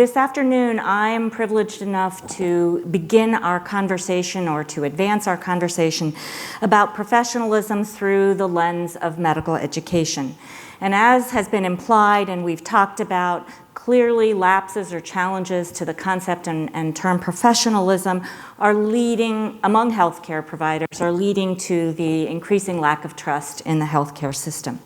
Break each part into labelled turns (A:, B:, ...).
A: This afternoon, I am privileged enough to begin our conversation, or to advance our conversation, about professionalism through the lens of medical education. And as has been implied and we've talked about, clearly lapses or challenges to the concept and term professionalism are leading, among healthcare providers, are leading to the increasing lack of trust in the healthcare system.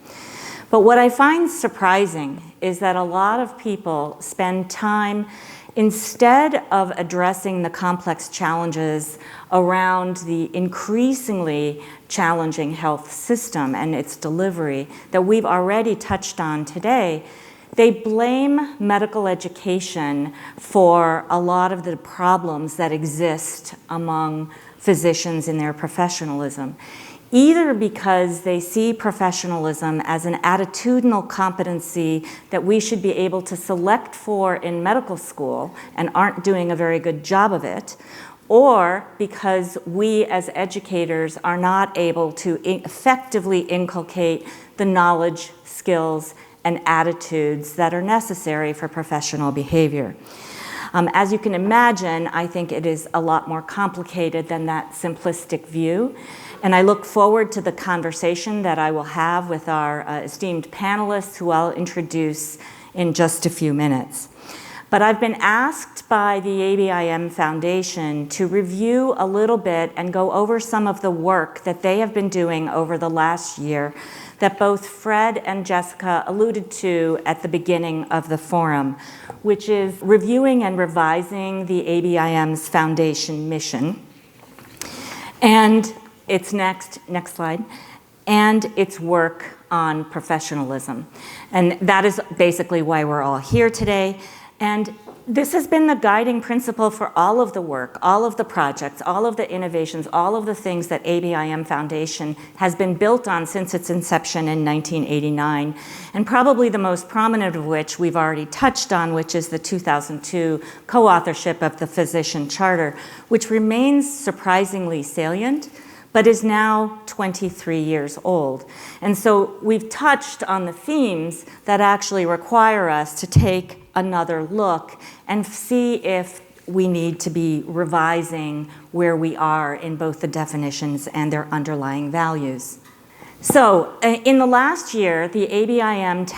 A: But what I find surprising is that a lot of people spend time, instead of addressing the complex challenges around the increasingly challenging health system and its delivery that we've already touched on today, they blame medical education for a lot of the problems that exist among physicians in their professionalism, either because they see professionalism as an attitudinal competency that we should be able to select for in medical school and aren't doing a very good job of it, or because we as educators are not able to effectively inculcate the knowledge, skills, and attitudes that are necessary for professional behavior. As you can imagine, I think it is a lot more complicated than that simplistic view. And I look forward to the conversation that I will have with our esteemed panelists, who I'll introduce in just a few minutes. But I've been asked by the ABIM Foundation to review a little bit and go over some of the work that they have been doing over the last year that both Fred and Jessica alluded to at the beginning of the forum, which is reviewing and revising the ABIM's foundation mission. And its next slide, and its work on professionalism. And that is basically why we're all here today. And this has been the guiding principle for all of the work, all of the projects, all of the innovations, all of the things that ABIM Foundation has been built on since its inception in 1989. And probably the most prominent of which we've already touched on, which is the 2002 co-authorship of the Physician Charter, which remains surprisingly salient, but is now 23 years old. And so we've touched on the themes that actually require us to take another look and see if we need to be revising where we are in both the definitions and their underlying values. So in the last year, the ABIM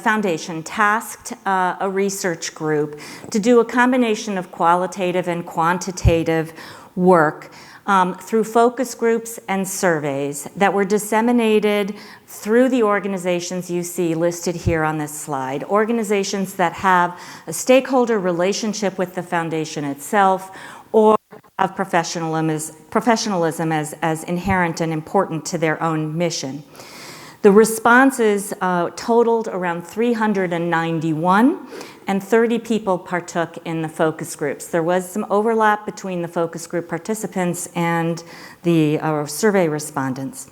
A: Foundation tasked a research group to do a combination of qualitative and quantitative work through focus groups and surveys that were disseminated through the organizations you see listed here on this slide, organizations that have a stakeholder relationship with the foundation itself, or have professionalism as inherent and important to their own mission. The responses totaled around 391, and 30 people partook in the focus groups. There was some overlap between the focus group participants and the survey respondents.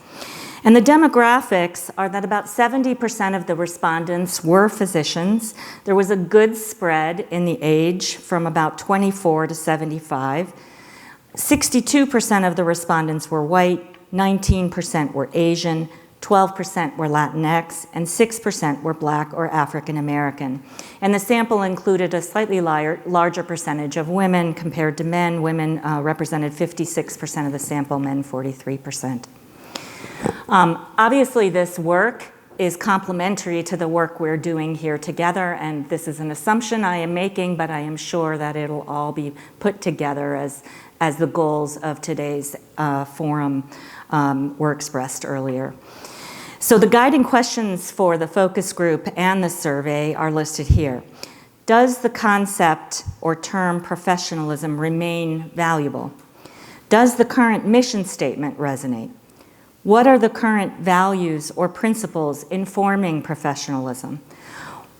A: And the demographics are that about 70% of the respondents were physicians. There was a good spread in the age from about 24 to 75. 62% of the respondents were white, 19% were Asian, 12% were Latinx, and 6% were Black or African American. And the sample included a slightly larger percentage of women compared to men. Women represented 56% of the sample, men 43%. Obviously, this work is complementary to the work we're doing here together, and this is an assumption I am making, but I am sure that it'll all be put together as the goals of today's forum were expressed earlier. So the guiding questions for the focus group and the survey are listed here. Does the concept or term professionalism remain valuable? Does the current mission statement resonate? What are the current values or principles informing professionalism?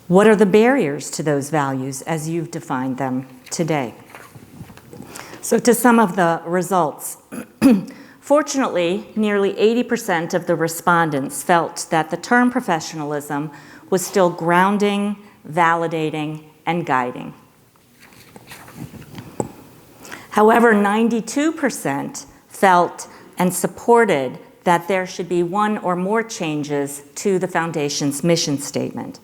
A: What are the barriers to those values as you've defined them today? So to some of the results. Fortunately, nearly 80% of the respondents felt that the term professionalism was still grounding, validating, and guiding. However, 92% felt and supported that there should be one or more changes to the foundation's mission statement.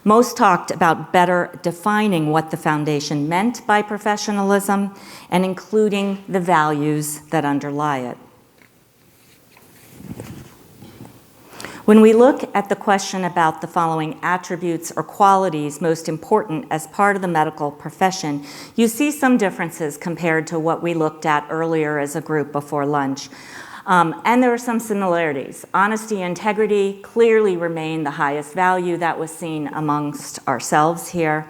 A: Most talked about better defining what the foundation meant by professionalism and including the values that underlie it. When we look at the question about the following attributes or qualities most important as part of the medical profession, you see some differences compared to what we looked at earlier as a group before lunch. And there are some similarities. Honesty and integrity clearly remain the highest value that was seen amongst ourselves here.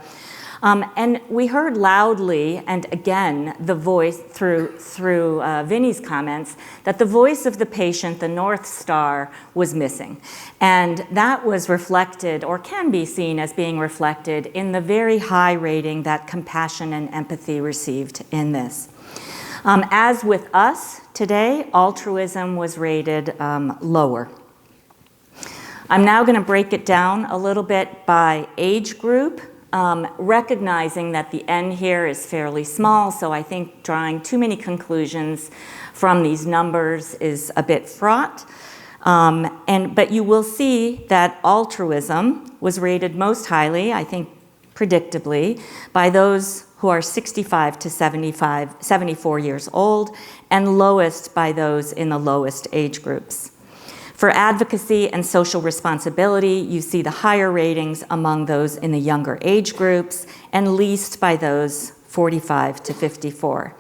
A: And we heard loudly, and again, the voice through Vinny's comments, that the voice of the patient, the North Star, was missing. And that was reflected, or can be seen as being reflected, in the very high rating that compassion and empathy received in this. As with us today, altruism was rated lower. I'm now going to break it down a little bit by age group. Recognizing that the N here is fairly small, so I think drawing too many conclusions from these numbers is a bit fraught. But you will see that altruism was rated most highly, I think predictably, by those who are 65 to 74 years old, and lowest by those in the lowest age groups. For advocacy and social responsibility, you see the higher ratings among those in the younger age groups, and least by those 45 to 54.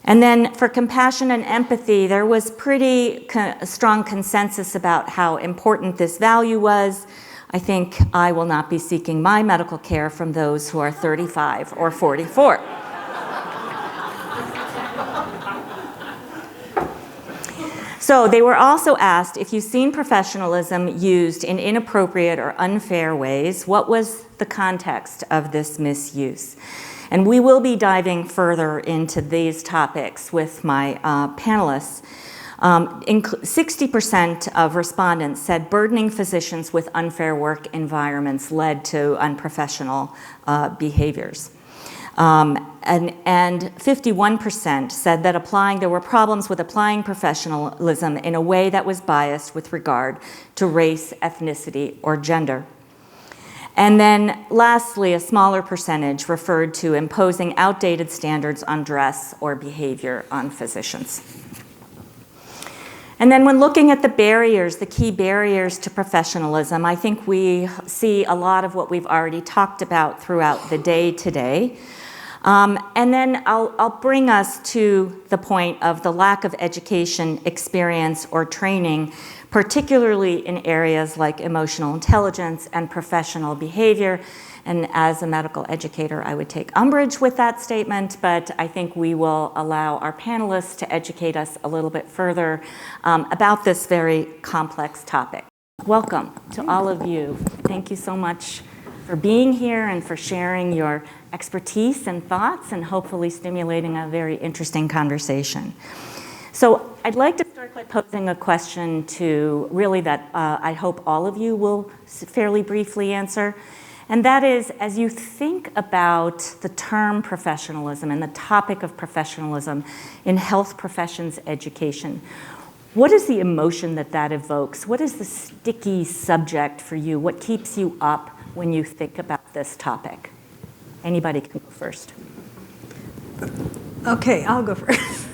A: And then for compassion and empathy, there was pretty strong consensus about how important this value was. I think I will not be seeking my medical care from those who are 35 or 44. So they were also asked, if you've seen professionalism used in inappropriate or unfair ways, what was the context of this misuse? And we will be diving further into these topics with my panelists. 60% of respondents said burdening physicians with unfair work environments led to unprofessional behaviors. And 51% said that there were problems with applying professionalism in a way that was biased with regard to race, ethnicity, or gender. And then lastly, a smaller percentage referred to imposing outdated standards on dress or behavior on physicians. And then when looking at the barriers, the key barriers to professionalism, I think we see a lot of what we've already talked about throughout the day today. And then I'll bring us to the point of the lack of education, experience, or training, particularly in areas like emotional intelligence and professional behavior. And as a medical educator, I would take umbrage with that statement, but I think we will allow our panelists to educate us a little bit further about this very complex topic. Welcome to all of you. Thank you so much for being here and for sharing your expertise and thoughts and hopefully stimulating a very interesting conversation. So I'd like to start by posing a question to really that I hope all of you will fairly briefly answer. And that is, as you think about the term professionalism and the topic of professionalism in health professions education, what is the emotion that evokes? What is the sticky subject for you? What keeps you up when you think about this topic? Anybody can go first.
B: Okay, I'll go first.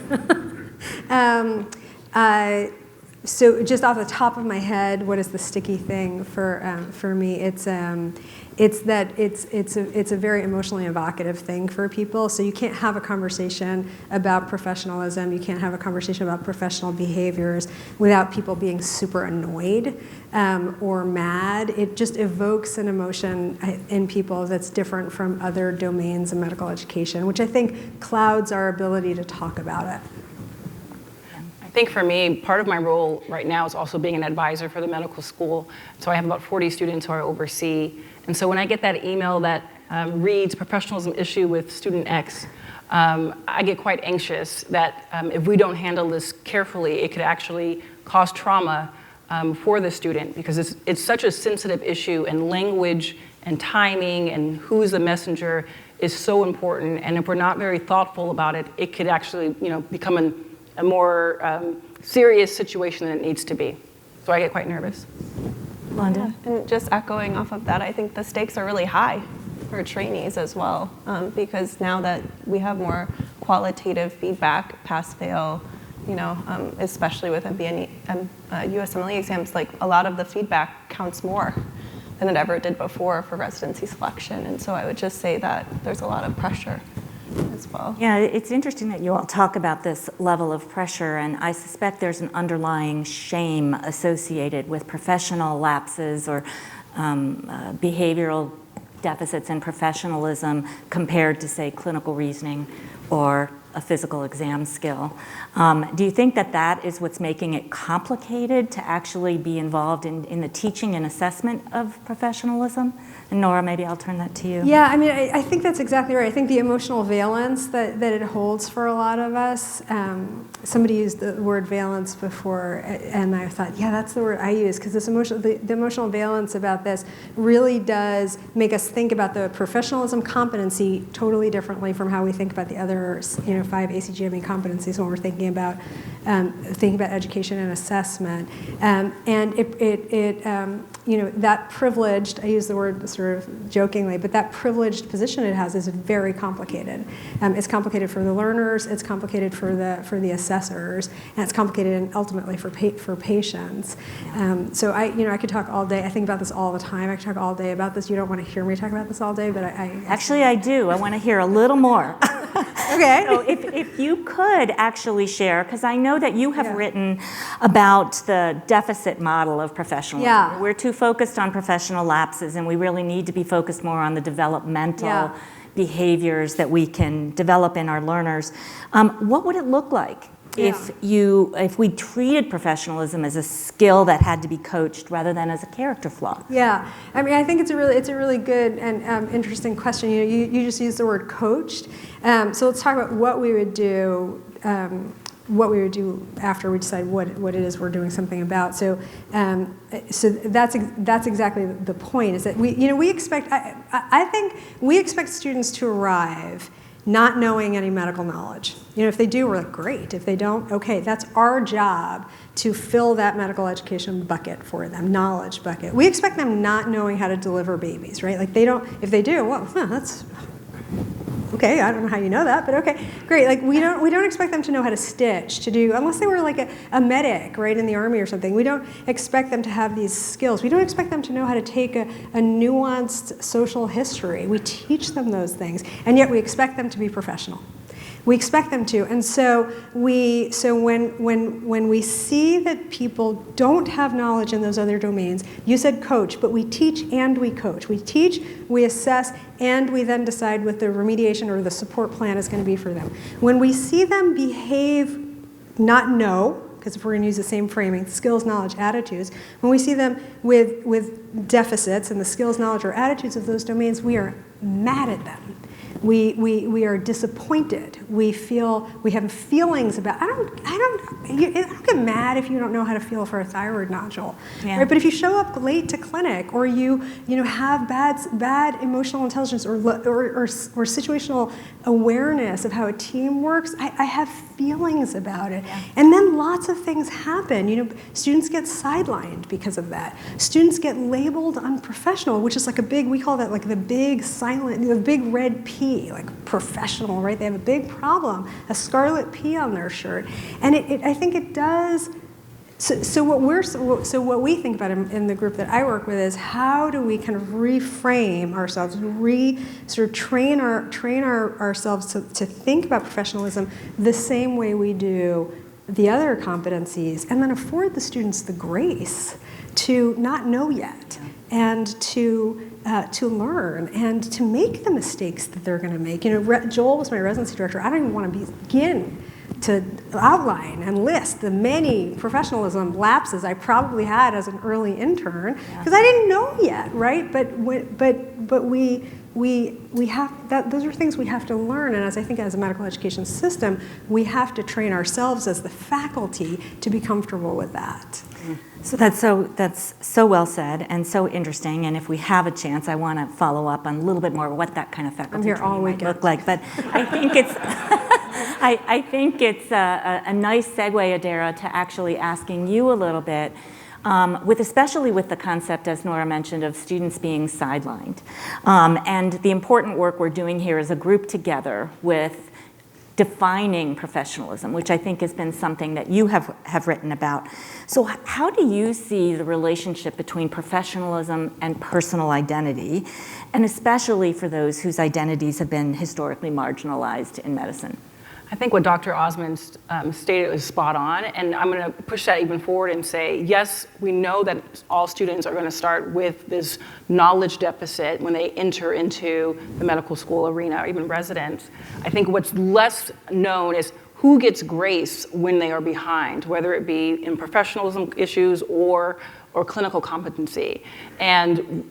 B: So just off the top of my head, what is the sticky thing for me? It's a very emotionally evocative thing for people. So you can't have a conversation about professionalism. You can't have a conversation about professional behaviors without people being super annoyed or mad. It just evokes an emotion in people that's different from other domains of medical education, which I think clouds our ability to talk about it.
C: I think for me, part of my role right now is also being an advisor for the medical school. So I have about 40 students who I oversee. And so when I get that email that reads professionalism issue with student X, I get quite anxious that if we don't handle this carefully, it could actually cause trauma for the student, because it's such a sensitive issue, and language and timing and who's the messenger is so important. And if we're not very thoughtful about it, it could actually become a more serious situation than it needs to be. So I get quite nervous.
A: Londyn?
D: And just echoing off of that, I think the stakes are really high for trainees as well, because now that we have more qualitative feedback, pass-fail, especially with USMLE exams, like a lot of the feedback counts more than it ever did before for residency selection. And so I would just say that there's a lot of pressure as well.
A: Yeah, it's interesting that you all talk about this level of pressure, and I suspect there's an underlying shame associated with professional lapses or behavioral deficits in professionalism compared to, say, clinical reasoning or a physical exam skill. Do you think that that is what's making it complicated to actually be involved in the teaching and assessment of professionalism? And Nora, maybe I'll turn that to you.
B: Yeah, I mean, I think that's exactly right. I think the emotional valence that it holds for a lot of us, somebody used the word valence before, and I thought, yeah, that's the word I use, because the emotional valence about this really does make us think about the professionalism competency totally differently from how we think about the other 5 ACGME competencies when we're thinking about education and assessment. And that privileged, I use the word sort of jokingly, but that privileged position it has is very complicated. It's complicated for the learners, it's complicated for the assessors, and it's complicated ultimately for patients. So I could talk all day. I think about this all the time. I could talk all day about this. You don't want to hear me talk about this all day, but
A: Actually, I do. I want to hear a little more.
B: Okay.
A: So if you could actually share, because I know that you have written about the deficit model of professionalism.
B: Yeah.
A: We're too focused on professional lapses, and we really need to be focused more on the developmental behaviors that we can develop in our learners. What would it look like if we treated professionalism as a skill that had to be coached rather than as a character flaw?
B: Yeah, I mean, I think it's a really good and interesting question. You just used the word coached. So let's talk about what we would do. What we would do after we decide what it is we're doing something about. So, so that's exactly the point. Is that we expect. I think we expect students to arrive not knowing any medical knowledge. If they do, we're like, great. If they don't, okay, that's our job to fill that medical education bucket for them, knowledge bucket. We expect them not knowing how to deliver babies, right? Like they don't. If they do, well, that's. Okay, I don't know how you know that, but okay, great. Like we don't expect them to know how to stitch, unless they were like a medic, right, in the Army or something. We don't expect them to have these skills. We don't expect them to know how to take a nuanced social history. We teach them those things, and yet we expect them to be professional. We expect them to, and so when we see that people don't have knowledge in those other domains, you said coach, but we teach and we coach. We teach, we assess, and we then decide what the remediation or the support plan is going to be for them. When we see them behave, not know, because if we're going to use the same framing, skills, knowledge, attitudes, when we see them with deficits in the skills, knowledge, or attitudes of those domains, we are mad at them. We are disappointed. We have feelings about. I don't get mad if you don't know how to feel for a thyroid nodule, right? But if you show up late to clinic, or you have bad emotional intelligence or situational awareness of how a team works, I have feelings about it. Yeah. And then lots of things happen. Students get sidelined because of that. Students get labeled unprofessional, which is like we call that like the big red P, like professional, right? They have a big problem, a scarlet P on their shirt. And I think it does. So what we think about in the group that I work with is how do we kind of reframe ourselves, train ourselves to think about professionalism the same way we do the other competencies, and then afford the students the grace to not know yet, and to learn and to make the mistakes that they're going to make. Joel was my residency director. I don't even want to begin to outline and list the many professionalism lapses I probably had as an early intern, because I didn't know yet, right? But we have that. Those are things we have to learn, and as a medical education system, we have to train ourselves as the faculty to be comfortable with that.
A: So that's so well said and so interesting. And if we have a chance, I want to follow up on a little bit more what that kind of faculty training might look like. But I think it's I think it's a nice segue, Adaira, to actually asking you a little bit. especially with the concept, as Nora mentioned, of students being sidelined. And the important work we're doing here is a group together with defining professionalism, which I think has been something that you have written about. So how do you see the relationship between professionalism and personal identity, and especially for those whose identities have been historically marginalized in medicine?
C: I think what Dr. Osman stated is spot on, and I'm going to push that even forward and say, yes, we know that all students are going to start with this knowledge deficit when they enter into the medical school arena, or even residents. I think what's less known is who gets grace when they are behind, whether it be in professionalism issues or clinical competency. And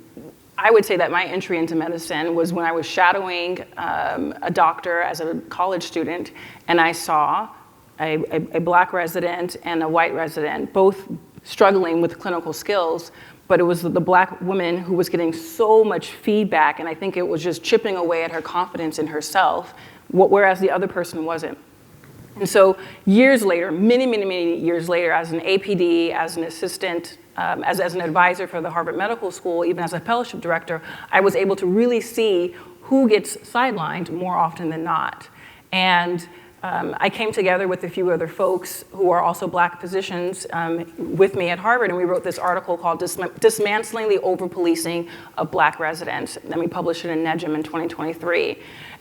C: I would say that my entry into medicine was when I was shadowing a doctor as a college student, and I saw a black resident and a white resident both struggling with clinical skills, but it was the black woman who was getting so much feedback, and I think it was just chipping away at her confidence in herself, whereas the other person wasn't. And so years later, many years later, as an APD, as an assistant, as an advisor for the Harvard Medical School, even as a fellowship director, I was able to really see who gets sidelined more often than not. And I came together with a few other folks who are also black physicians with me at Harvard, and we wrote this article called Dismantling the Over-Policing of Black Residents. And then we published it in NEJM in 2023.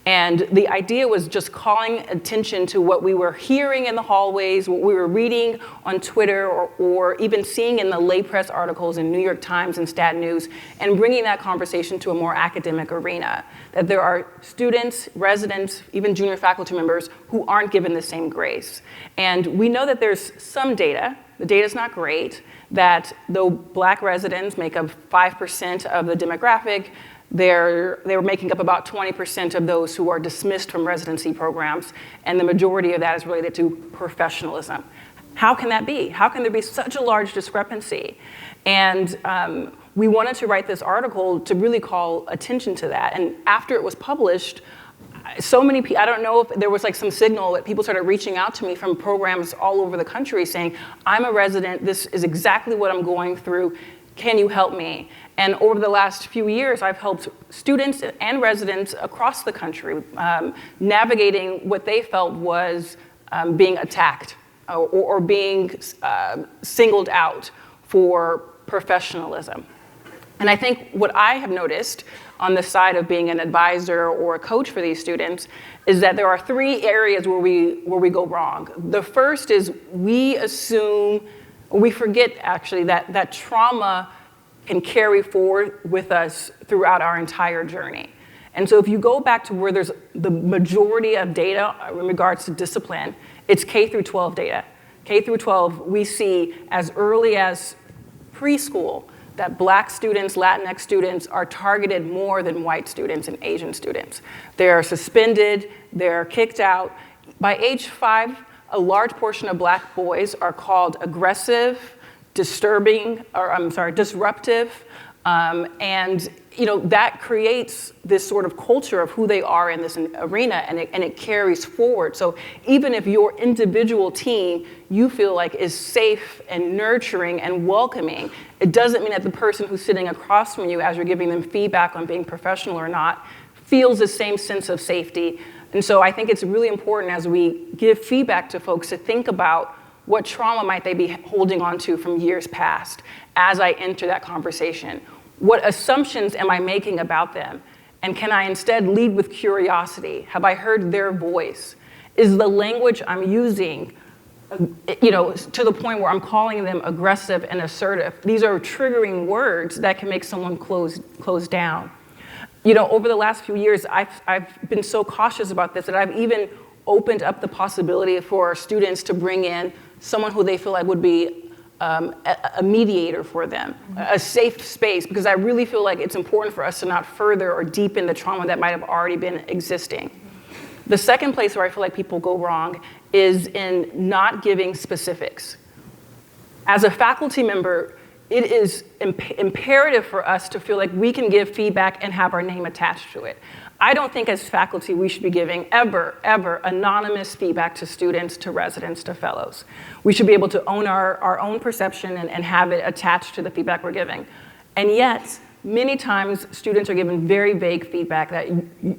C: And the idea was just calling attention to what we were hearing in the hallways, what we were reading on Twitter, or even seeing in the lay press articles in New York Times and Stat News, and bringing that conversation to a more academic arena. That there are students, residents, even junior faculty members who aren't given the same grace. And we know that there's some data, the data's not great, that though black residents make up 5% of the demographic, they're making up about 20% of those who are dismissed from residency programs, and the majority of that is related to professionalism. How can that be? How can there be such a large discrepancy? And we wanted to write this article to really call attention to that. And after it was published, so many people, I don't know if there was like some signal that people started reaching out to me from programs all over the country saying, I'm a resident, this is exactly what I'm going through, can you help me? And over the last few years, I've helped students and residents across the country navigating what they felt was being attacked or being singled out for professionalism. And I think what I have noticed on the side of being an advisor or a coach for these students is that there are three areas where we go wrong. The first is we forget actually that trauma can carry forward with us throughout our entire journey. And so if you go back to where there's the majority of data in regards to discipline, it's K through 12 data. K through 12, we see as early as preschool that black students, Latinx students are targeted more than white students and Asian students. They're suspended, they're kicked out. By age 5, a large portion of black boys are called aggressive, disruptive, and that creates this sort of culture of who they are in this arena, and it carries forward. So even if your individual team you feel like is safe and nurturing and welcoming, it doesn't mean that the person who's sitting across from you as you're giving them feedback on being professional or not feels the same sense of safety. And so I think it's really important as we give feedback to folks to think about what trauma might they be holding on to from years past as I enter that conversation? What assumptions am I making about them? And can I instead lead with curiosity? Have I heard their voice? Is the language I'm using, to the point where I'm calling them aggressive and assertive? These are triggering words that can make someone close down. Over the last few years, I've been so cautious about this that I've even opened up the possibility for students to bring in someone who they feel like would be a mediator for them, a safe space, because I really feel like it's important for us to not further or deepen the trauma that might have already been existing. The second place where I feel like people go wrong is in not giving specifics. As a faculty member, it is imperative for us to feel like we can give feedback and have our name attached to it. I don't think as faculty we should be giving ever anonymous feedback to students, to residents, to fellows. We should be able to own our own perception and have it attached to the feedback we're giving. And yet, many times students are given very vague feedback that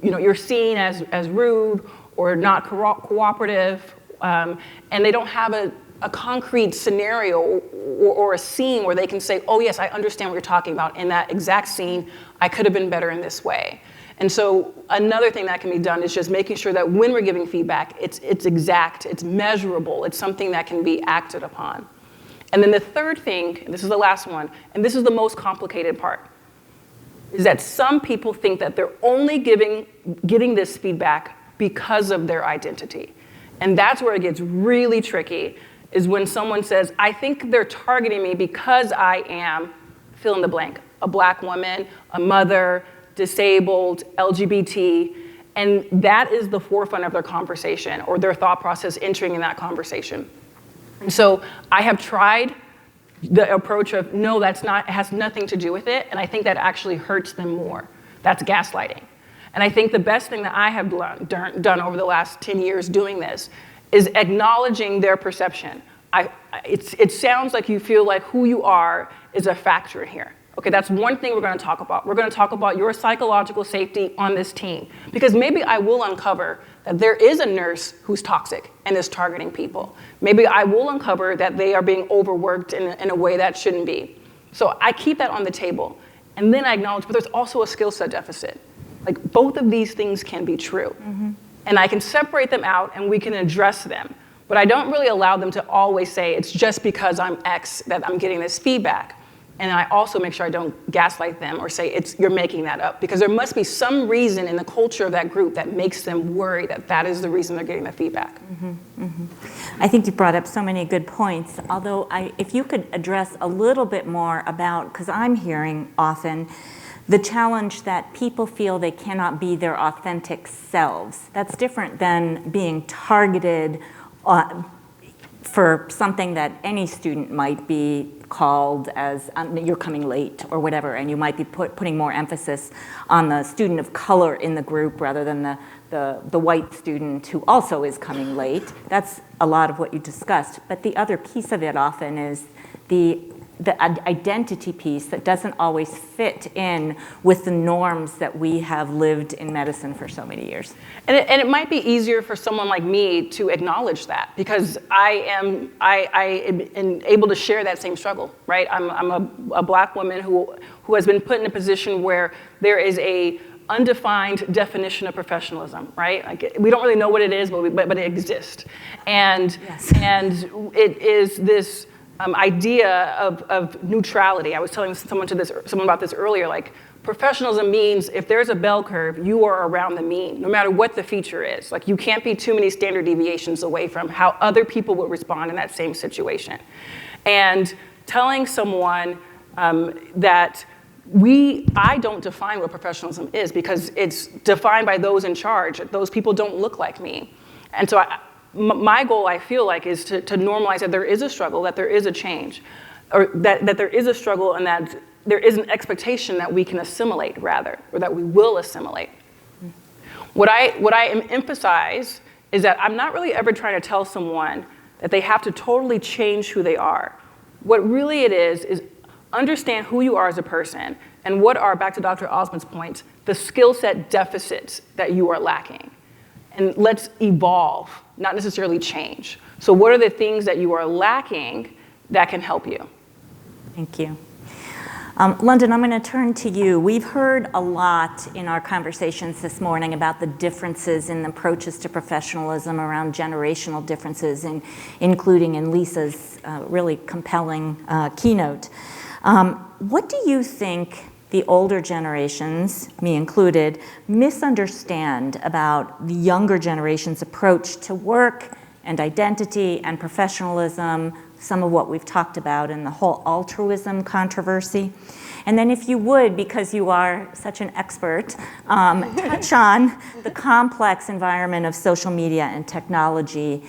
C: you're seen as rude or not cooperative, and they don't have a concrete scenario or a scene where they can say, oh yes, I understand what you're talking about. In that exact scene, I could have been better in this way. And so another thing that can be done is just making sure that when we're giving feedback, it's exact, it's measurable, it's something that can be acted upon. And then the third thing, and this is the last one, and this is the most complicated part, is that some people think that they're only getting this feedback because of their identity. And that's where it gets really tricky, is when someone says, I think they're targeting me because I am, fill in the blank, a Black woman, a mother, disabled, LGBT, and that is the forefront of their conversation or their thought process entering in that conversation. And so I have tried the approach of, no, it has nothing to do with it, and I think that actually hurts them more. That's gaslighting. And I think the best thing that I have done over the last 10 years doing this is acknowledging their perception. It sounds like you feel like who you are is a factor here. Okay, that's one thing we're going to talk about. We're going to talk about your psychological safety on this team. Because maybe I will uncover that there is a nurse who's toxic and is targeting people. Maybe I will uncover that they are being overworked in a way that shouldn't be. So I keep that on the table. And then I acknowledge, but there's also a skill set deficit. Like both of these things can be true. Mm-hmm. And I can separate them out and we can address them. But I don't really allow them to always say, it's just because I'm X that I'm getting this feedback. And I also make sure I don't gaslight them or say, you're making that up. Because there must be some reason in the culture of that group that makes them worry that that is the reason they're getting the feedback.
A: Mm-hmm, mm-hmm. I think you brought up so many good points. Although if you could address a little bit more about, because I'm hearing often, the challenge that people feel they cannot be their authentic selves. That's different than being targeted for something that any student might be called as you're coming late or whatever, and you might be putting more emphasis on the student of color in the group rather than the white student who also is coming late. That's a lot of what you discussed. But the other piece of it often is the identity piece that doesn't always fit in with the norms that we have lived in medicine for so many years.
C: And it might be easier for someone like me to acknowledge that because I am able to share that same struggle, right? I'm a Black woman who has been put in a position where there is a undefined definition of professionalism, right? Like we don't really know what it is, but it exists. And,
A: yes.
C: And it is this idea of neutrality. I was telling someone about this earlier, like professionalism means if there's a bell curve, you are around the mean, no matter what the feature is. Like you can't be too many standard deviations away from how other people would respond in that same situation. And telling someone that I don't define what professionalism is because it's defined by those in charge. Those people don't look like me. And so my goal, I feel like, is to normalize that there is a struggle, that there is a change, or that there is a struggle and that there is an expectation that we can assimilate, rather, or that we will assimilate. What I emphasize is that I'm not really ever trying to tell someone that they have to totally change who they are. What really it is understand who you are as a person and what are, back to Dr. Osman's point, the skill set deficits that you are lacking. And let's evolve, not necessarily change. So what are the things that you are lacking that can help you?
A: Thank you. Londyn, I'm going to turn to you. We've heard a lot in our conversations this morning about the differences in approaches to professionalism around generational differences, including in Lisa's really compelling keynote. What do you think the older generations, me included, misunderstand about the younger generation's approach to work and identity and professionalism, some of what we've talked about in the whole altruism controversy? And then if you would, because you are such an expert, touch on the complex environment of social media and technology.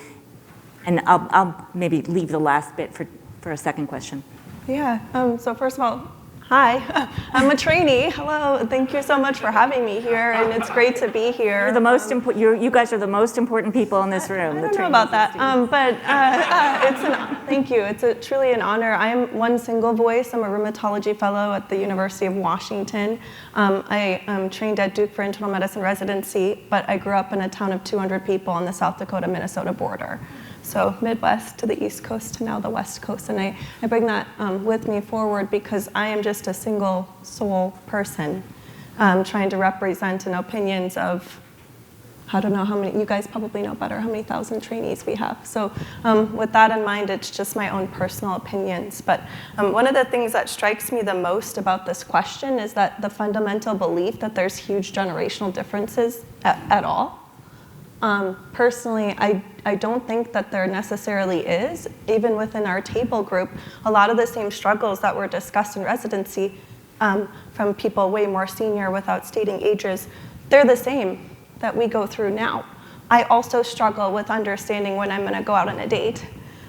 A: And I'll maybe leave the last bit for a second question.
D: Yeah, so first of all, Hi, I'm a trainee. Hello, thank you so much for having me here, and it's great to be here.
A: You're the most important. You guys are the most important people in this room.
D: I don't know about that, thank you. It's truly an honor. I am one single voice. I'm a rheumatology fellow at the University of Washington. I am trained at Duke for internal medicine residency, but I grew up in a town of 200 people on the South Dakota-Minnesota border. So Midwest to the East Coast to now the West Coast. And I bring that with me forward because I am just a single soul person trying to represent an opinions of, I don't know how many, you guys probably know better how many thousand trainees we have. So with that in mind, it's just my own personal opinions. But one of the things that strikes me the most about this question is that the fundamental belief that there's huge generational differences at all. Personally, I don't think that there necessarily is. Even within our table group, a lot of the same struggles that were discussed in residency from people way more senior without stating ages, they're the same that we go through now. I also struggle with understanding when I'm going to go out on a date.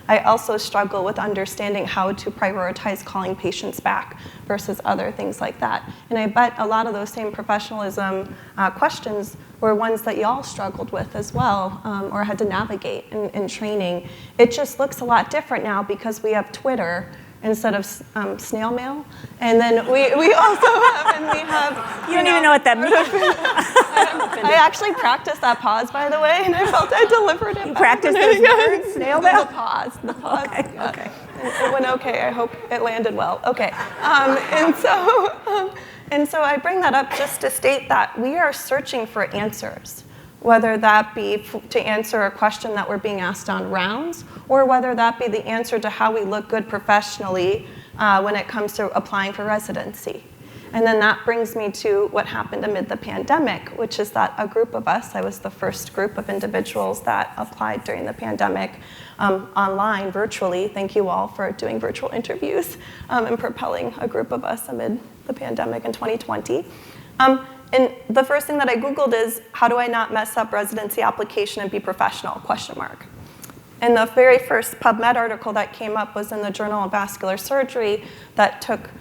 D: I also struggle with understanding how to prioritize calling patients back versus other things like that. And I bet a lot of those same professionalism questions were ones that y'all struggled with as well, or had to navigate in training. It just looks a lot different now because we have Twitter instead of snail mail. And then we also have,
A: You don't even know what that means.
D: I actually practiced that pause, by the way, and I felt I delivered it.
A: You practiced those words? Snail mail?
D: The pause.
A: Okay,
D: Yeah.
A: okay.
D: It went okay. I hope it landed well. Okay. And so I bring that up just to state that we are searching for answers, whether that be to answer a question that we're being asked on rounds, or whether that be the answer to how we look good professionally when it comes to applying for residency. And then that brings me to what happened amid the pandemic, which is that a group of us, I was the first group of individuals that applied during the pandemic online, virtually. Thank you all for doing virtual interviews and propelling a group of us amid the pandemic in 2020. And the first thing that I Googled is, how do I not mess up residency application and be professional, ? And the very first PubMed article that came up was in the Journal of Vascular Surgery that took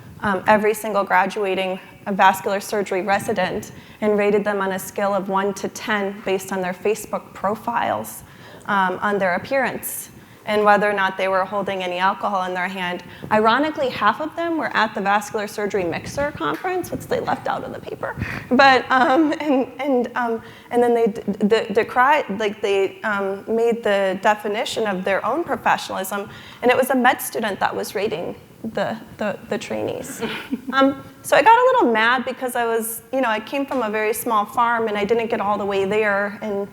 D: every single graduating vascular surgery resident and rated them on a scale of 1 to 10 based on their Facebook profiles on their appearance and whether or not they were holding any alcohol in their hand. Ironically, half of them were at the Vascular Surgery Mixer conference, which they left out of the paper. But and then they decried, like they made the definition of their own professionalism, and it was a med student that was rating the trainees. So I got a little mad because I came from a very small farm and I didn't get all the way there and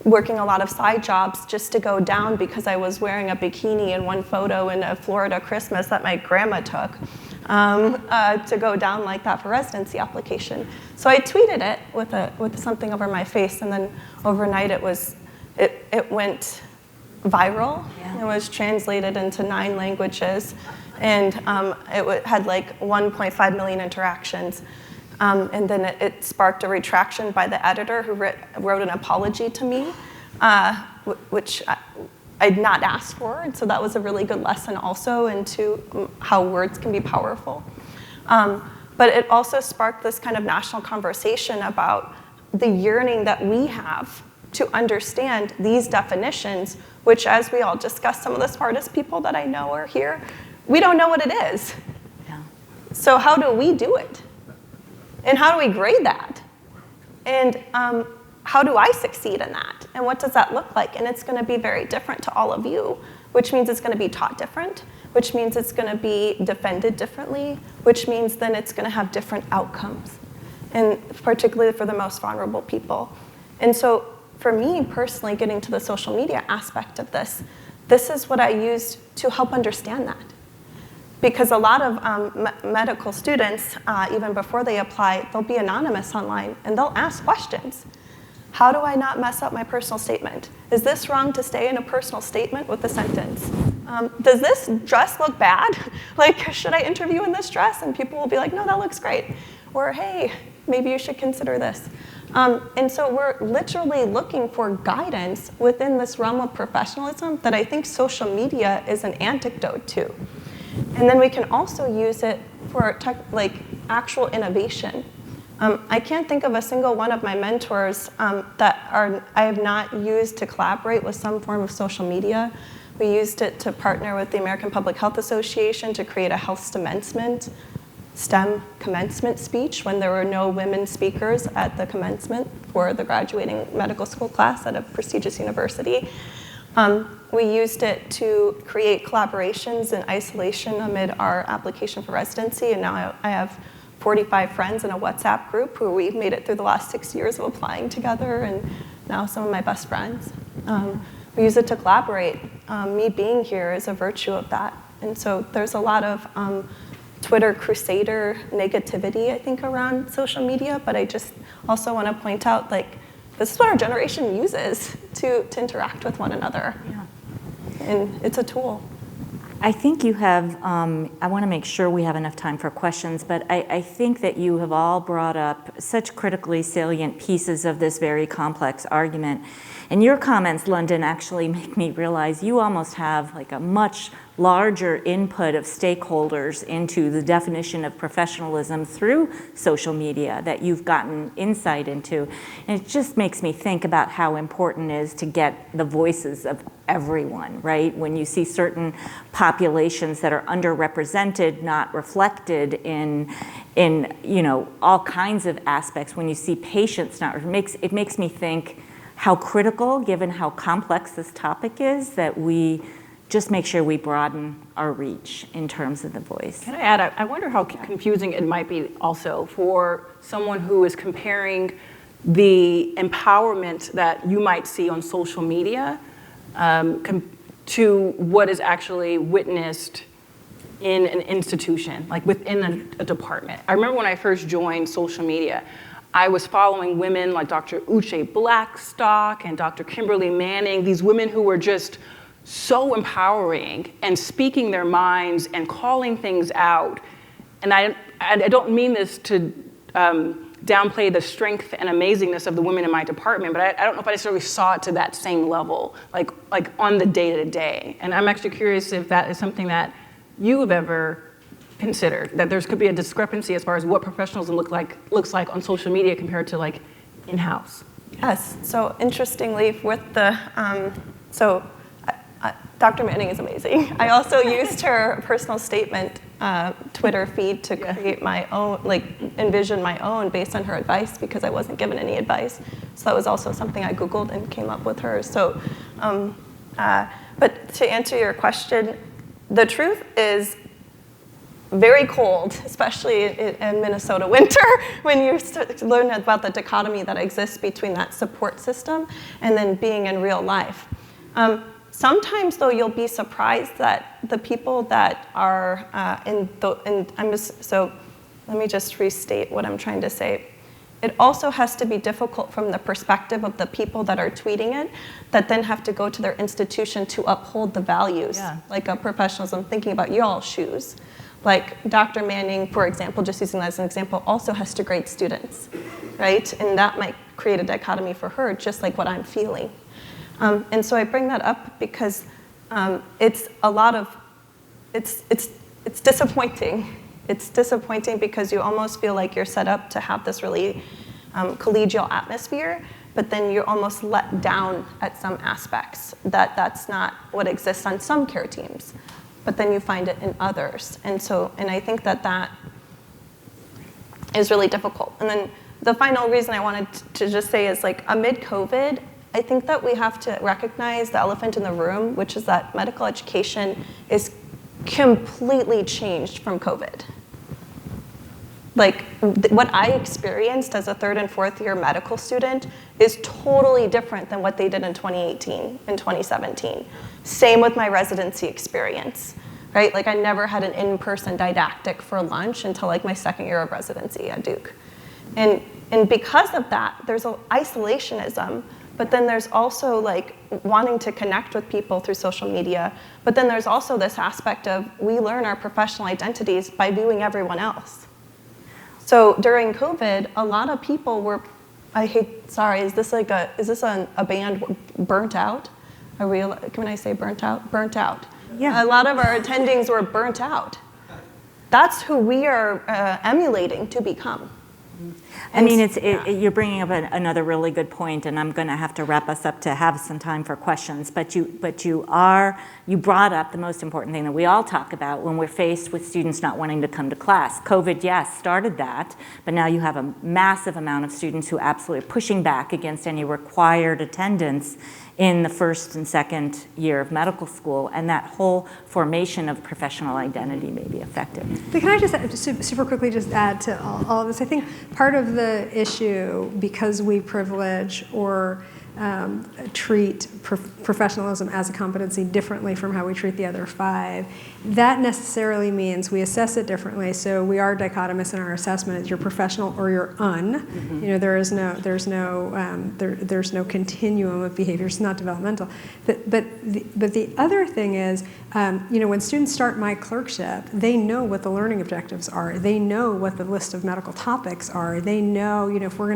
D: working a lot of side jobs just to go down because I was wearing a bikini in one photo in a Florida Christmas that my grandma took to go down like that for residency application. So I tweeted it with something over my face, and then overnight it went viral. Yeah. It was translated into 9 languages, and it had like 1.5 million interactions. And then it sparked a retraction by the editor who wrote an apology to me, which I'd not asked for. And so that was a really good lesson also into how words can be powerful. But it also sparked this kind of national conversation about the yearning that we have to understand these definitions, which, as we all discussed, some of the smartest people that I know are here, we don't know what it is. Yeah. So how do we do it? And how do we grade that? And how do I succeed in that? And what does that look like? And it's going to be very different to all of you, which means it's going to be taught different, which means it's going to be defended differently, which means then it's going to have different outcomes, and particularly for the most vulnerable people. And so for me personally, getting to the social media aspect of this is what I used to help understand that. Because a lot of medical students, even before they apply, they'll be anonymous online and they'll ask questions. How do I not mess up my personal statement? Is this wrong to stay in a personal statement with a sentence? Does this dress look bad? Like, should I interview in this dress? And people will be like, no, that looks great. Or, hey, maybe you should consider this. And so we're literally looking for guidance within this realm of professionalism that I think social media is an antidote to. And then we can also use it for actual innovation. I can't think of a single one of my mentors I have not used to collaborate with some form of social media. We used it to partner with the American Public Health Association to create a health STEM commencement speech when there were no women speakers at the commencement for the graduating medical school class at a prestigious university. We used it to create collaborations in isolation amid our application for residency, and now I have 45 friends in a WhatsApp group who we've made it through the last 6 years of applying together, and now some of my best friends. We use it to collaborate. Me being here is a virtue of that. And so there's a lot of Twitter crusader negativity, I think, around social media, but I just also want to point out, this is what our generation uses to interact with one another. Yeah. And it's a tool.
A: I think you have, I want to make sure we have enough time for questions, but I think that you have all brought up such critically salient pieces of this very complex argument. And your comments, Londyn, actually make me realize you almost have a much larger input of stakeholders into the definition of professionalism through social media that you've gotten insight into. And it just makes me think about how important it is to get the voices of everyone, right? When you see certain populations that are underrepresented, not reflected in all kinds of aspects, when you see patients not, it makes me think how critical, given how complex this topic is, that we just make sure we broaden our reach in terms of the voice.
C: Can I add, I wonder how confusing it might be also for someone who is comparing the empowerment that you might see on social media to what is actually witnessed in an institution, within a department. I remember when I first joined social media, I was following women like Dr. Uche Blackstock and Dr. Kimberly Manning, these women who were just so empowering and speaking their minds and calling things out. And I don't mean this to downplay the strength and amazingness of the women in my department, but I don't know if I necessarily saw it to that same level, like on the day-to-day. And I'm actually curious if that is something that you have ever considered, that there could be a discrepancy as far as what professionalism looks like on social media compared to in-house.
D: Yes, so interestingly with the, Dr. Manning is amazing. I also used her personal statement Twitter feed to create my own, envision my own based on her advice because I wasn't given any advice. So that was also something I Googled and came up with her. So, but to answer your question, the truth is very cold, especially in Minnesota winter, when you start to learn about the dichotomy that exists between that support system and then being in real life. Sometimes, though, you'll be surprised that the people that are so let me just restate what I'm trying to say. It also has to be difficult from the perspective of the people that are tweeting it, that then have to go to their institution to uphold the values, like a professionalism, thinking about y'all's shoes. Like Dr. Manning, for example, just using that as an example, also has to grade students, right? And that might create a dichotomy for her, just like what I'm feeling. And so I bring that up because it's disappointing. It's disappointing because you almost feel like you're set up to have this really collegial atmosphere, but then you're almost let down at some aspects, that's not what exists on some care teams, but then you find it in others. And I think that is really difficult. And then the final reason I wanted to just say is amid COVID, I think that we have to recognize the elephant in the room, which is that medical education is completely changed from COVID. What I experienced as a 3rd and 4th year medical student is totally different than what they did in 2018 and 2017. Same with my residency experience, right? I never had an in-person didactic for lunch until my 2nd year of residency at Duke. And because of that, there's isolationism, but then there's also wanting to connect with people through social media. But then there's also this aspect of we learn our professional identities by viewing everyone else. So during COVID, a lot of people were, is this a band burnt out? Can I say burnt out? Burnt out. Yeah. A lot of our attendings were burnt out. that's who we are emulating to become.
A: I mean, you're bringing up another really good point, and I'm going to have to wrap us up to have some time for questions. But you brought up the most important thing that we all talk about when we're faced with students not wanting to come to class. COVID, yes, started that, but now you have a massive amount of students who absolutely are pushing back against any required attendance in the first and second year of medical school, and that whole formation of professional identity may be affected.
B: But can I just super quickly just add to all of this? I think part of the issue, because we privilege or treat professionalism as a competency differently from how we treat the other 5, that necessarily means we assess it differently. So we are dichotomous in our assessment. You're professional or you're un. Mm-hmm. You know, there's no continuum of behavior. It's not developmental. But the other thing is, you know, when students start my clerkship, they know what the learning objectives are. They know what the list of medical topics are. They know, you know, if you're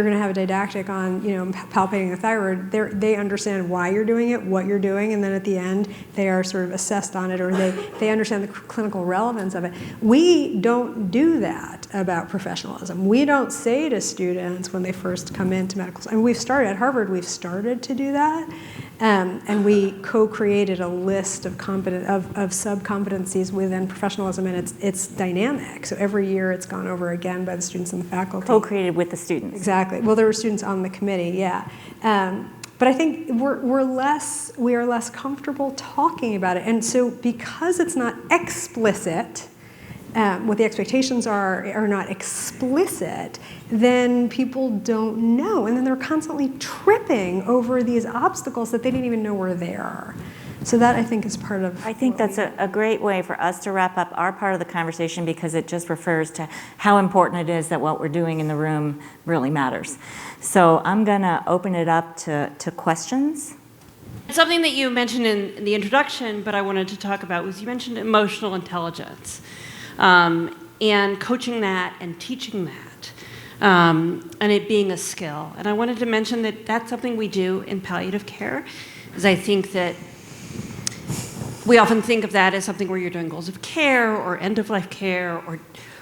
B: going to have a didactic on, you know, palpating the thyroid, they understand why you're doing it, what you're doing, and then at the end, they are sort of assessed on it, or they understand the clinical relevance of it. We don't do that about professionalism. We don't say to students when they first come into medical school, and we've started, at Harvard, we've started to do that, and we co-created a list of sub-competencies within professionalism, and it's dynamic. So every year it's gone over again by the students and the faculty.
A: Co-created with the students.
B: Exactly. Well, there were students on the committee, yeah. But I think we are less comfortable talking about it. And so because it's not explicit, what the expectations are not explicit, then people don't know. And then they're constantly tripping over these obstacles that they didn't even know were there. So that, I think, is part of...
A: I think that's a great way for us to wrap up our part of the conversation, because it just refers to how important it is that what we're doing in the room really matters. So I'm going to open it up to questions.
E: Something that you mentioned in the introduction, but I wanted to talk about, was you mentioned emotional intelligence, and coaching that and teaching that, and it being a skill. And I wanted to mention that that's something we do in palliative care, because I think that we often think of that as something where you're doing goals of care or end-of-life care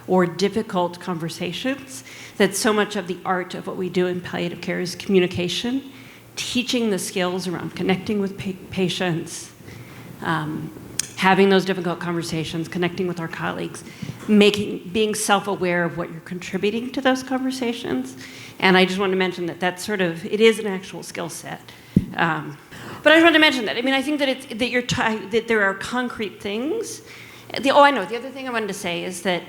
E: or difficult conversations, that so much of the art of what we do in palliative care is communication, teaching the skills around connecting with patients, having those difficult conversations, connecting with our colleagues, being self-aware of what you're contributing to those conversations. And I just wanted to mention that that's sort of, it is an actual skill set. But I just wanted to mention that. I mean, I think that that there are concrete things. The other thing I wanted to say is that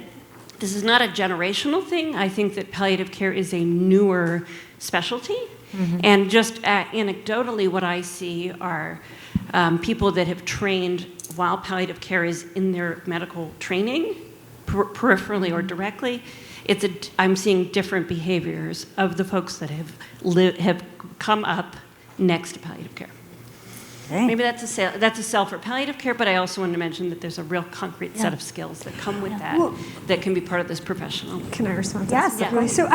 E: this is not a generational thing. I think that palliative care is a newer specialty. Mm-hmm. And just anecdotally, what I see are people that have trained while palliative care is in their medical training, peripherally or directly. I'm seeing different behaviors of the folks that have come up next to palliative care. Okay. Maybe that's a sell for palliative care, but I also wanted to mention that there's a real concrete set of skills that come with that that can be part of this professional.
B: Can I respond to
A: that?
B: Yes. Yeah. So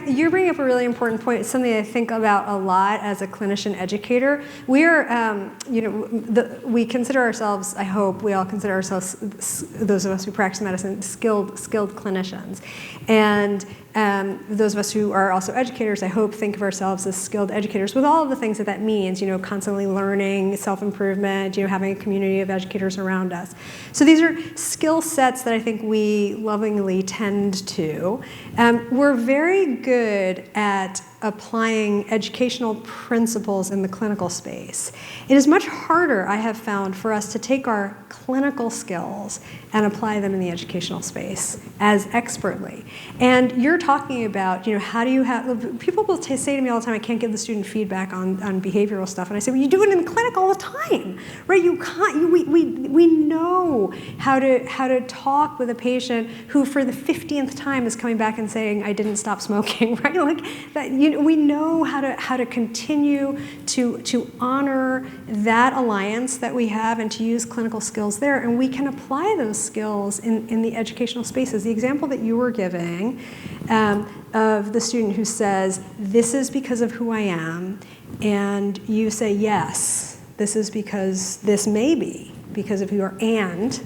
B: you're bringing up a really important point. It's something I think about a lot as a clinician educator. We're, we consider ourselves, I hope we all consider ourselves, those of us who practice medicine, skilled clinicians. And those of us who are also educators, I hope, think of ourselves as skilled educators with all of the things that means, constantly learning, self-improvement, having a community of educators around us. So these are skill sets that I think we lovingly tend to. We're very good at applying educational principles in the clinical space. It is much harder, I have found, for us to take our clinical skills and apply them in the educational space as expertly. And you're talking about, how do you have, people will say to me all the time, I can't give the student feedback on behavioral stuff. And I say, well, you do it in the clinic all the time, right? You can't, we know how to talk with a patient who for the 50th time is coming back and saying, I didn't stop smoking, right? Like that, we know how to continue to honor that alliance that we have and to use clinical skills there, and we can apply those skills in the educational spaces. The example that you were giving of the student who says, this is because of who I am, and you say, yes, this is because this may be because of who you are, and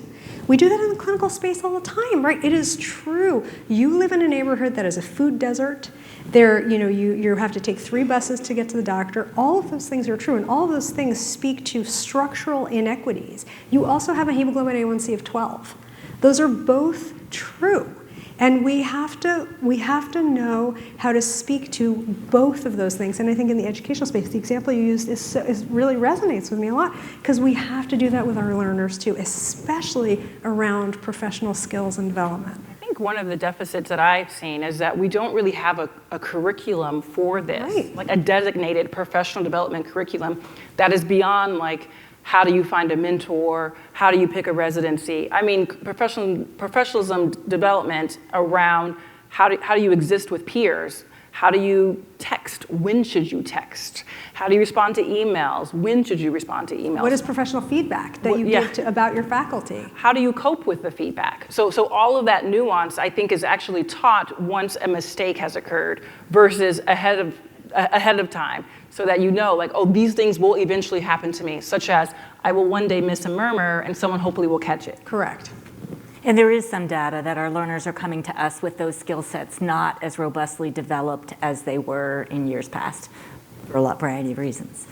B: We do that in the clinical space all the time, right? It is true. You live in a neighborhood that is a food desert. There, you have to take 3 buses to get to the doctor. All of those things are true, and all of those things speak to structural inequities. You also have a hemoglobin A1C of 12. Those are both true. And we have to know how to speak to both of those things. And I think in the educational space, the example you used is really resonates with me a lot, because we have to do that with our learners too, especially around professional skills and development.
C: I think one of the deficits that I've seen is that we don't really have a curriculum for this,
B: Right.
C: like a designated professional development curriculum that is beyond like, how do you find a mentor? How do you pick a residency? I mean, professionalism development around how do you exist with peers? How do you text? When should you text? How do you respond to emails? When should you respond to emails?
B: What is professional feedback that you give about your faculty?
C: How do you cope with the feedback? So all of that nuance, I think, is actually taught once a mistake has occurred versus ahead of time, so that you know, like, oh, these things will eventually happen to me, such as I will one day miss a murmur and someone hopefully will catch it.
B: Correct.
A: And there is some data that our learners are coming to us with those skill sets not as robustly developed as they were in years past, for a variety of reasons.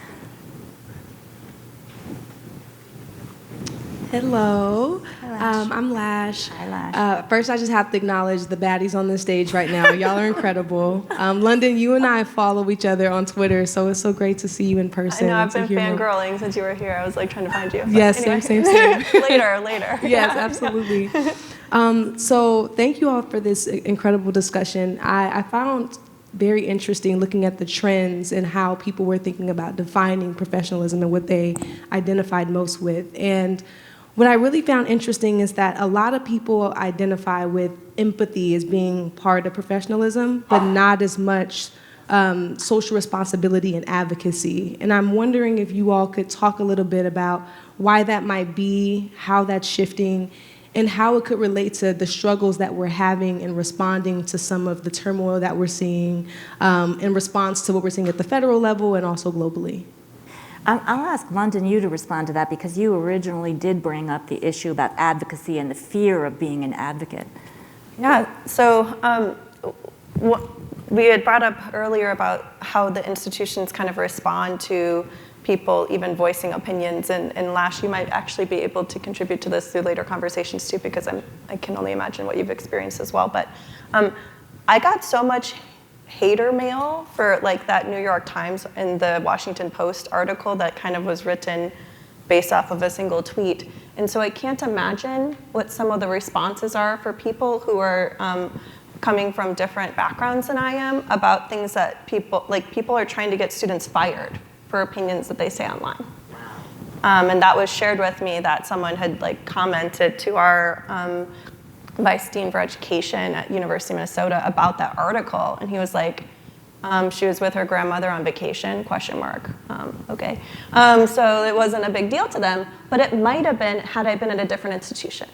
F: Hello. I'm Lash.
A: Hi, Lash.
F: First, I just have to acknowledge the baddies on the stage right now. Y'all are incredible. Londyn, you and I follow each other on Twitter, so it's so great to see you in person.
D: I know, I've
F: to
D: been
F: hear more.
D: fangirling since you were here. I was like trying to find you. But
F: Yes,
D: anyway.
F: same.
D: later.
F: Yes, absolutely. So thank you all for this incredible discussion. I found very interesting looking at the trends and how people were thinking about defining professionalism and what they identified most with. And what I really found interesting is that a lot of people identify with empathy as being part of professionalism, but not as much social responsibility and advocacy. And I'm wondering if you all could talk a little bit about why that might be, how that's shifting, and how it could relate to the struggles that we're having in responding to some of the turmoil that we're seeing in response to what we're seeing at the federal level and also globally.
A: I'll ask Londyn you to respond to that, because you originally did bring up the issue about advocacy and the fear of being an advocate.
D: Yeah, so we had brought up earlier about how the institutions kind of respond to people even voicing opinions, and Lash, you might actually be able to contribute to this through later conversations too, because I can only imagine what you've experienced as well. But I got so much hater mail for like that New York Times and the Washington Post article that kind of was written based off of a single tweet. And so I can't imagine what some of the responses are for people who are coming from different backgrounds than I am about things that people are trying to get students fired for opinions that they say online. And that was shared with me that someone had like commented to our Vice Dean for Education at University of Minnesota about that article, and he was like, she was with her grandmother on vacation, ? Okay. So it wasn't a big deal to them, but it might have been had I been at a different institution.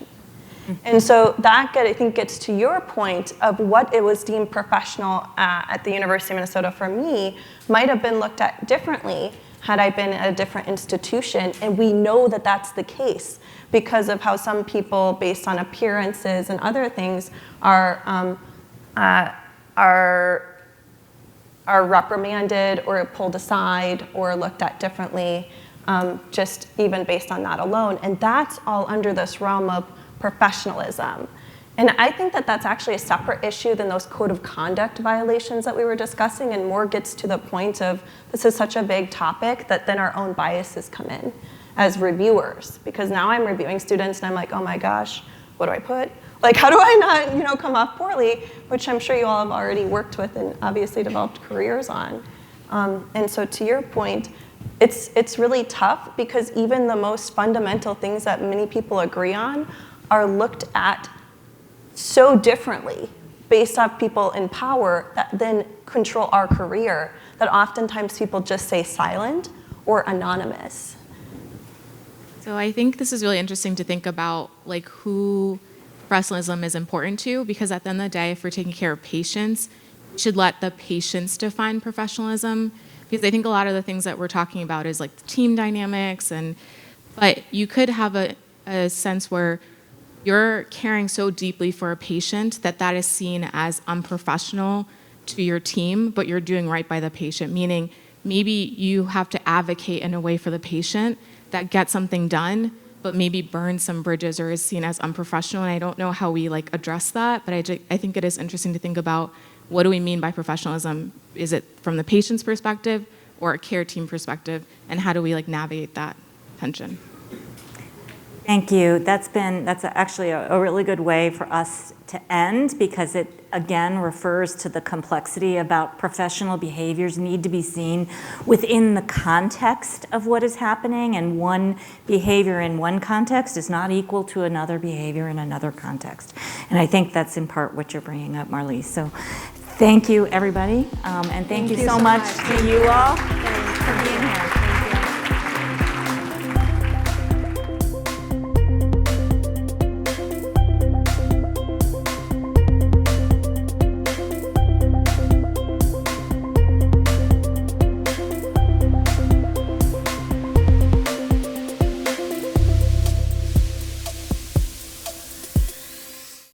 D: And so that, I think, gets to your point of what it was deemed professional at the University of Minnesota for me might have been looked at differently had I been at a different institution, and we know that that's the case because of how some people, based on appearances and other things, are reprimanded or pulled aside or looked at differently, just even based on that alone. And that's all under this realm of professionalism. And I think that that's actually a separate issue than those code of conduct violations that we were discussing, and more gets to the point of this is such a big topic that then our own biases come in as reviewers. Because now I'm reviewing students and I'm like, oh my gosh, what do I put? Like, how do I not, come off poorly? Which I'm sure you all have already worked with and obviously developed careers on. And so to your point, it's really tough because even the most fundamental things that many people agree on are looked at so differently based off people in power that then control our career that oftentimes people just say silent or anonymous.
G: So I think this is really interesting to think about like who professionalism is important to, because at the end of the day, if we're taking care of patients, we should let the patients define professionalism, because I think a lot of the things that we're talking about is like the team dynamics, but you could have a sense where you're caring so deeply for a patient that that is seen as unprofessional to your team, but you're doing right by the patient, meaning maybe you have to advocate in a way for the patient that gets something done, but maybe burns some bridges or is seen as unprofessional. And I don't know how we like address that, but I think it is interesting to think about, what do we mean by professionalism? Is it from the patient's perspective or a care team perspective? And how do we like navigate that tension?
A: Thank you. That's actually a really good way for us to end, because it again refers to the complexity about professional behaviors need to be seen within the context of what is happening, and one behavior in one context is not equal to another behavior in another context. And I think that's in part what you're bringing up, Marlise. So thank you, everybody, and thank you so much to you all for being here.